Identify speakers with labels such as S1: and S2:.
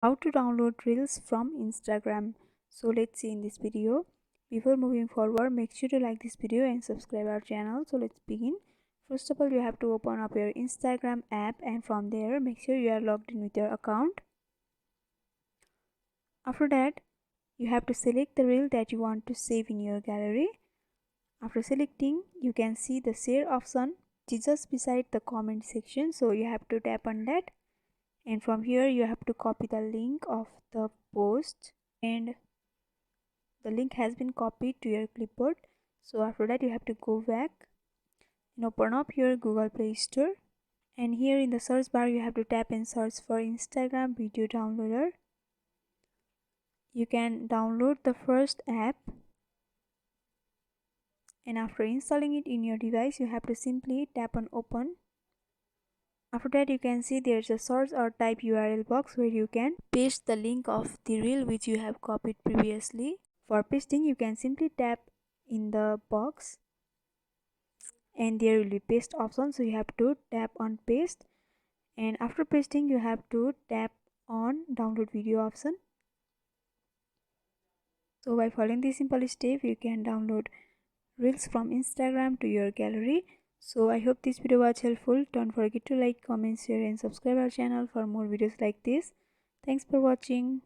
S1: How to download reels from Instagram. So let's see in this video. Before moving forward, make sure to like this video and subscribe our channel. So let's begin. First of all, you have to open up your Instagram app, and from there make sure you are logged in with your account. After that, you have to select the reel that you want to save in your gallery. After selecting, you can see the share option which is just beside the comment section, so you have to tap on that, and from here you have to copy the link of the post, and the link has been copied to your clipboard. So after that, you have to go back and open up your Google Play Store, and here in the search bar you have to tap and search for Instagram video downloader. You can download the first app, and after installing it in your device you have to simply tap on open. After that, you can see there's a source or type URL box where you can paste the link of the reel which you have copied previously. For pasting, you can simply tap in the box and there will be paste option, so you have to tap on paste, and after pasting you have to tap on download video option. So by following this simple step, you can download reels from Instagram to your gallery. So I hope this video was helpful. Don't forget to like, comment, share and subscribe our channel for more videos like this. Thanks for watching.